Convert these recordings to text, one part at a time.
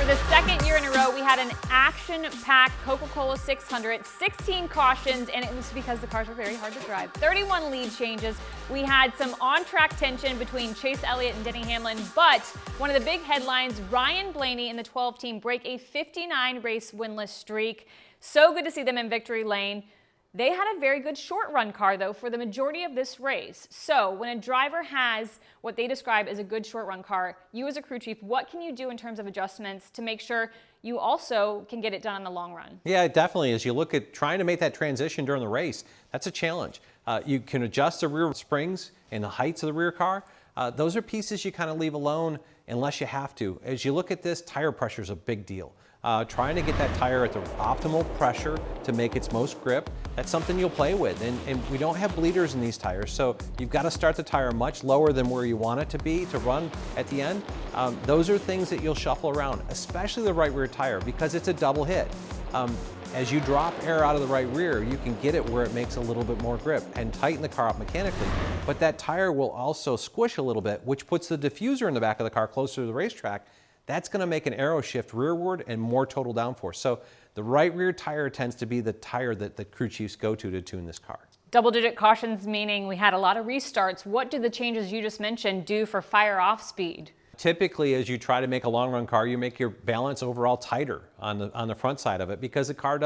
the second year in a row, we had an action-packed Coca-Cola 600, 16 cautions, and it was because the cars were very hard to drive. 31 lead changes. We had some on-track tension between Chase Elliott and Denny Hamlin, but one of the big headlines, Ryan Blaney and the 12 team break a 59-race winless streak. So good to see them in victory lane. They had a very good short-run car, though, for the majority of this race. So when a driver has what they describe as a good short-run car, you as a crew chief, what can you do in terms of adjustments to make sure you also can get it done in the long run? Yeah, it definitely is. You look at trying to make that transition during the race, that's a challenge. You can adjust the rear springs and the heights of the rear car. Those are pieces you kind of leave alone unless you have to. As you look at this, tire pressure is a big deal. Trying to get that tire at the optimal pressure to make its most grip, that's something you'll play with. And we don't have bleeders in these tires, so you've got to start the tire much lower than where you want it to be to run at the end. Those are things that you'll shuffle around, especially the right rear tire, because it's a double hit. As you drop air out of the right rear, you can get it where it makes a little bit more grip and tighten the car up mechanically. But that tire will also squish a little bit, which puts the diffuser in the back of the car closer to the racetrack. That's going to make an aero shift rearward and more total downforce. So the right rear tire tends to be the tire that the crew chiefs go to tune this car. Double-digit cautions, meaning we had a lot of restarts. What do the changes you just mentioned do for fire-off speed? Typically, as you try to make a long-run car, you make your balance overall tighter on the front side of it because the car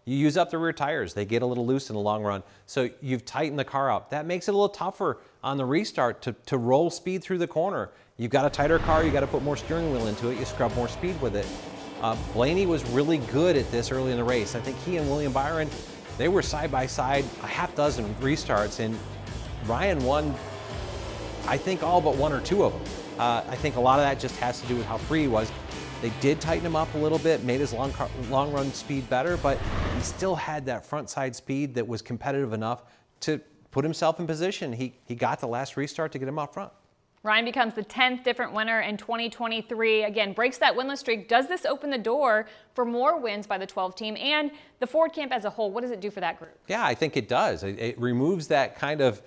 you use up the rear tires. They get a little loose in the long run. So you've tightened the car up. That makes it a little tougher on the restart to roll speed through the corner. You've got a tighter car, you got to put more steering wheel into it, you scrub more speed with it. Blaney was really good at this early in the race. I think he and William Byron, they were side by side, a half dozen restarts, and Ryan won, I think, all but one or two of them. I think a lot of that just has to do with how free he was. They did tighten him up a little bit, made his long run speed better, but he still had that front side speed that was competitive enough to put himself in position. He got the last restart to get him out front. Ryan becomes the 10th different winner in 2023. Again, breaks that winless streak. Does this open the door for more wins by the 12 team and the Ford camp as a whole? What does it do for that group? Yeah, I think it does. It removes that kind of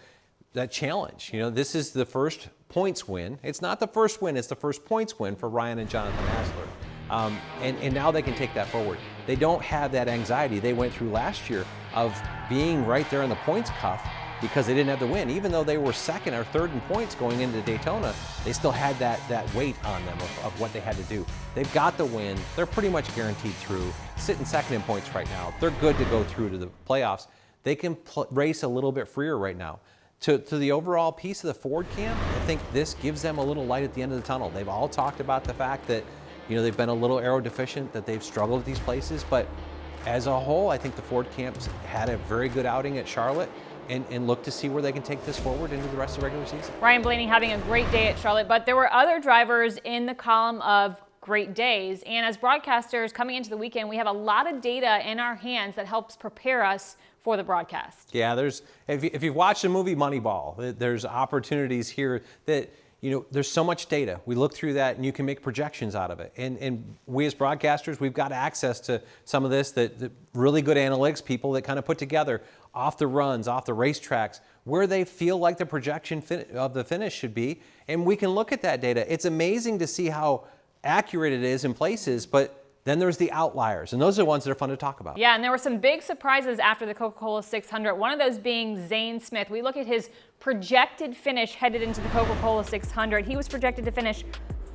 that challenge. You know, this is the first points win. It's not the first win, it's the first points win for Ryan and Jonathan Hassler. And now they can take that forward. They don't have that anxiety they went through last year of being right there in the points cuff because they didn't have the win. Even though they were second or third in points going into Daytona, they still had that weight on them of what they had to do. They've got the win. They're pretty much guaranteed through. Sitting second in points right now. They're good to go through to the playoffs. They can race a little bit freer right now. To the overall piece of the Ford camp, I think this gives them a little light at the end of the tunnel. They've all talked about the fact that, you know, they've been a little aero deficient, that they've struggled at these places, but as a whole, I think the Ford camps had a very good outing at Charlotte and look to see where they can take this forward into the rest of the regular season. Ryan Blaney having a great day at Charlotte, but there were other drivers in the column of great days. And as broadcasters coming into the weekend, we have a lot of data in our hands that helps prepare us for the broadcast. Yeah, if you've watched the movie Moneyball, there's opportunities here that, you know, there's so much data. We look through that and you can make projections out of it. And we as broadcasters, we've got access to some of this, that really good analytics people that kind of put together off the runs, off the racetracks, where they feel like the projection of the finish should be. And we can look at that data. It's amazing to see how accurate it is in places, but then there's the outliers, and those are the ones that are fun to talk about. Yeah, and there were some big surprises after the Coca-Cola 600, one of those being Zane Smith. We look at his projected finish headed into the Coca-Cola 600. He was projected to finish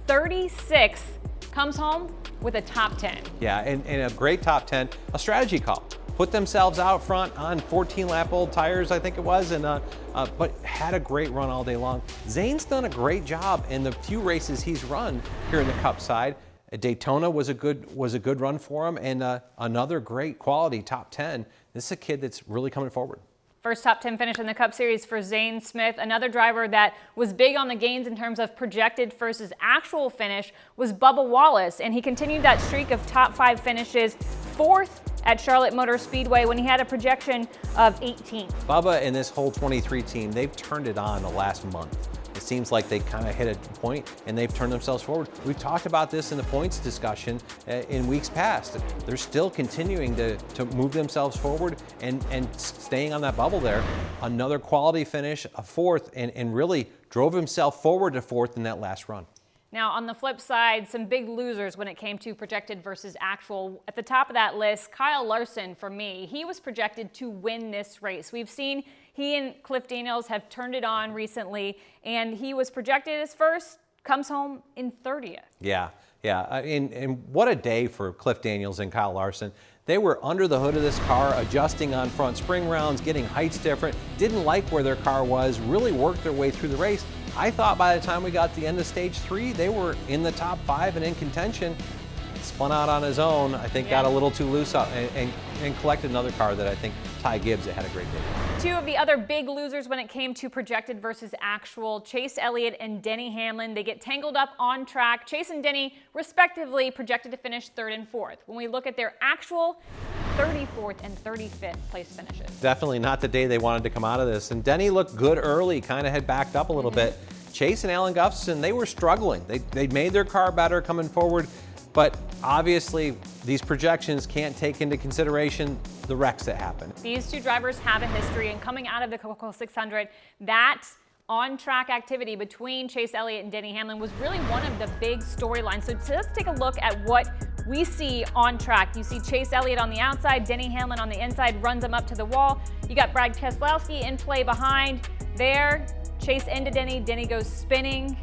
36th, comes home with a top 10. Yeah, and a great top 10, a strategy call. Put themselves out front on 14-lap old tires, I think it was, and but had a great run all day long. Zane's done a great job in the few races he's run here in the Cup side. Daytona was a good run for him, and another great quality top 10. This is a kid that's really coming forward. First top 10 finish in the Cup Series for Zane Smith. Another driver that was big on the gains in terms of projected versus actual finish was Bubba Wallace, and he continued that streak of top 5 finishes, 4th at Charlotte Motor Speedway when he had a projection of 18th. Bubba and this whole 23 team, they've turned it on the last month. It seems like they kind of hit a point and they've turned themselves forward. We've talked about this in the points discussion in weeks past. They're still continuing to move themselves forward and staying on that bubble there. Another quality finish, a 4th, and really drove himself forward to 4th in that last run. Now, on the flip side, some big losers when it came to projected versus actual. At the top of that list, Kyle Larson, for me, he was projected to win this race. We've seen he and Cliff Daniels have turned it on recently, and he was projected as first, comes home in 30th. Yeah, and what a day for Cliff Daniels and Kyle Larson. They were under the hood of this car, adjusting on front spring rounds, getting heights different, didn't like where their car was, really worked their way through the race. I thought by the time we got to the end of stage 3, they were in the top 5 and in contention. Spun out on his own, I think got a little too loose up and collected another car that I think Ty Gibbs had a great day. 2 of the other big losers when it came to projected versus actual, Chase Elliott and Denny Hamlin. They get tangled up on track. Chase and Denny, respectively, projected to finish 3rd and 4th. When we look at their actual 34th and 35th place finishes. Definitely not the day they wanted to come out of this. And Denny looked good early, kind of had backed up a little bit. Chase and Alan Gustafson, they were struggling. They made their car better coming forward, but obviously these projections can't take into consideration the wrecks that happen. These 2 drivers have a history, and coming out of the Coca-Cola 600, that on-track activity between Chase Elliott and Denny Hamlin was really one of the big storylines. So let's take a look at what we see on track. You see Chase Elliott on the outside, Denny Hamlin on the inside, runs him up to the wall. You got Brad Keselowski in play behind there. Chase into Denny, Denny goes spinning.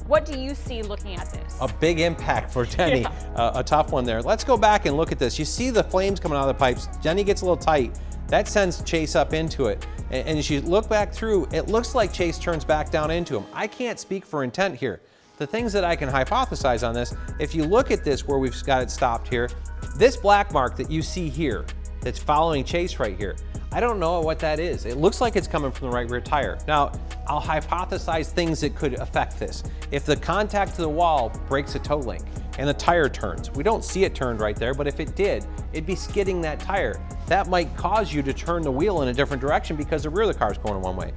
What do you see looking at this? A big impact for Denny, a tough one there. Let's go back and look at this. You see the flames coming out of the pipes. Denny gets a little tight. That sends Chase up into it. And as you look back through, it looks like Chase turns back down into him. I can't speak for intent here. The things that I can hypothesize on this, if you look at this where we've got it stopped here, this black mark that you see here, that's following Chase right here, I don't know what that is. It looks like it's coming from the right rear tire. Now, I'll hypothesize things that could affect this. If the contact to the wall breaks a toe link and the tire turns, we don't see it turned right there, but if it did, it'd be skidding that tire. That might cause you to turn the wheel in a different direction because the rear of the car is going one way.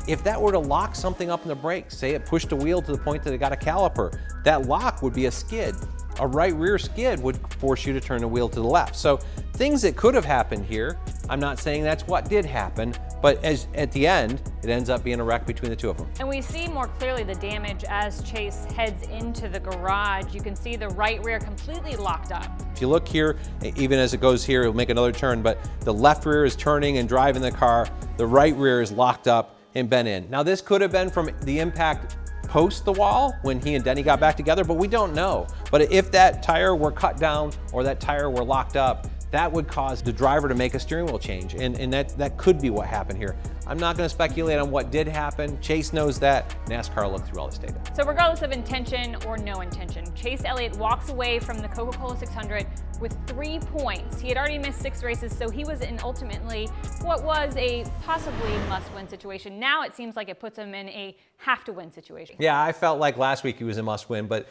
If that were to lock something up in the brakes, say it pushed the wheel to the point that it got a caliper, that lock would be a skid. A right rear skid would force you to turn the wheel to the left. So things that could have happened here, I'm not saying that's what did happen, but at the end, it ends up being a wreck between the 2 of them. And we see more clearly the damage as Chase heads into the garage. You can see the right rear completely locked up. If you look here, even as it goes here, it'll make another turn, but the left rear is turning and driving the car. The right rear is locked up and bent in. Now this could have been from the impact post the wall when he and Denny got back together, but we don't know. But if that tire were cut down or that tire were locked up, that would cause the driver to make a steering wheel change, and that could be what happened here. I'm not going to speculate on what did happen. Chase knows that. NASCAR looked through all this data. So regardless of intention or no intention, Chase Elliott walks away from the Coca-Cola 600 with 3 points. He had already missed 6 races, so he was in ultimately what was a possibly must-win situation. Now it seems like it puts him in a have-to-win situation. Yeah, I felt like last week he was a must-win, but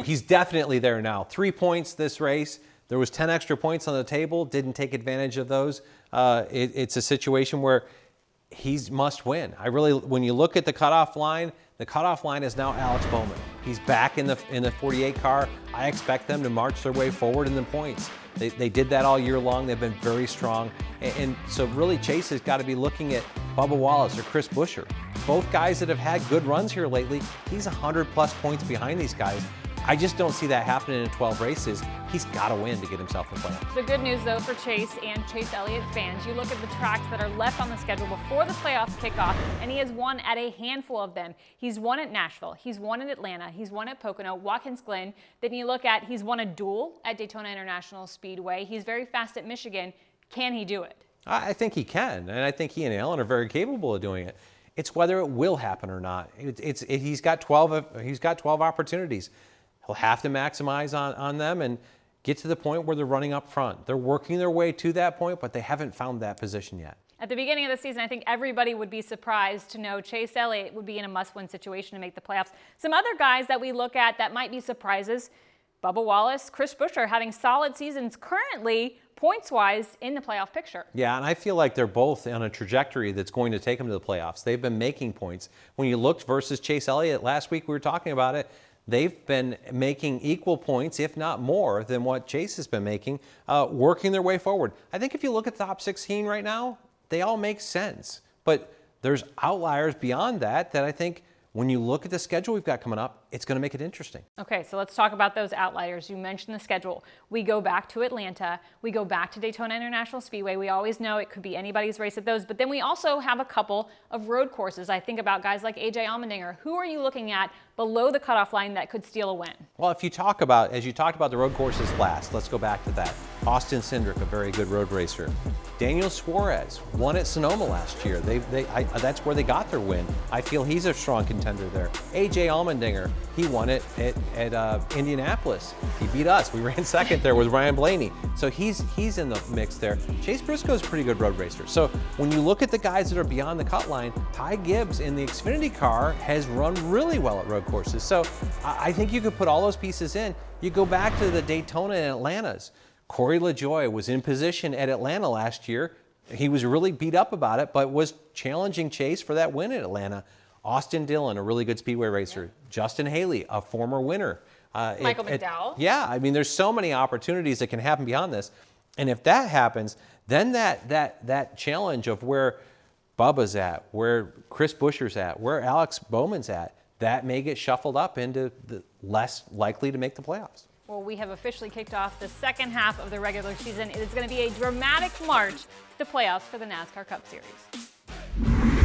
he's definitely there now. 3 points this race. There was 10 extra points on the table, didn't take advantage of those. It's a situation where he's must win. When you look at the cutoff line is now Alex Bowman. He's back in the 48 car. I expect them to march their way forward in the points. They did that all year long. They've been very strong. And so really Chase has got to be looking at Bubba Wallace or Chris Buescher. Both guys that have had good runs here lately, he's 100+ points behind these guys. I just don't see that happening in 12 races. He's got to win to get himself in the playoffs. The good news, though, for Chase and Chase Elliott fans, you look at the tracks that are left on the schedule before the playoffs kick off, and he has won at a handful of them. He's won at Nashville. He's won at Atlanta. He's won at Pocono, Watkins Glen. Then you look at he's won a duel at Daytona International Speedway. He's very fast at Michigan. Can he do it? I think he can, and I think he and Alan are very capable of doing it. It's whether it will happen or not. He's got 12 opportunities. He'll have to maximize on them and get to the point where they're running up front. They're working their way to that point, but they haven't found that position yet. At the beginning of the season, I think everybody would be surprised to know Chase Elliott would be in a must-win situation to make the playoffs. Some other guys that we look at that might be surprises, Bubba Wallace, Chris Buescher having solid seasons currently, points-wise, in the playoff picture. Yeah, and I feel like they're both on a trajectory that's going to take them to the playoffs. They've been making points. When you looked versus Chase Elliott, last week we were talking about it, they've been making equal points, if not more, than what Chase has been making, working their way forward. I think if you look at the top 16 right now, they all make sense. But there's outliers beyond that I think when you look at the schedule we've got coming up, it's going to make it interesting. Okay, so let's talk about those outliers. You mentioned the schedule. We go back to Atlanta. We go back to Daytona International Speedway. We always know it could be anybody's race at those, but then we also have a couple of road courses. I think about guys like A.J. Allmendinger. Who are you looking at below the cutoff line that could steal a win? Well, if you talk about, as you talked about the road courses last, let's go back to that. Austin Cindric, a very good road racer. Daniel Suarez won at Sonoma last year. That's where they got their win. I feel he's a strong contender there. A.J. Allmendinger, he won it at Indianapolis. He beat us. We ran second there with Ryan Blaney. So he's in the mix there. Chase Briscoe's a pretty good road racer. So when you look at the guys that are beyond the cut line, Ty Gibbs in the Xfinity car has run really well at road courses. So I think you could put all those pieces in. You go back to the Daytona and Atlantas. Corey LaJoie was in position at Atlanta last year. He was really beat up about it, but was challenging Chase for that win at Atlanta. Austin Dillon, a really good speedway racer. Yeah. Justin Haley, a former winner. Michael McDowell. Yeah, I mean, there's so many opportunities that can happen beyond this. And if that happens, then that challenge of where Bubba's at, where Chris Buescher's at, where Alex Bowman's at, that may get shuffled up into the less likely to make the playoffs. Well, we have officially kicked off the second half of the regular season. It is going to be a dramatic march to the playoffs for the NASCAR Cup Series.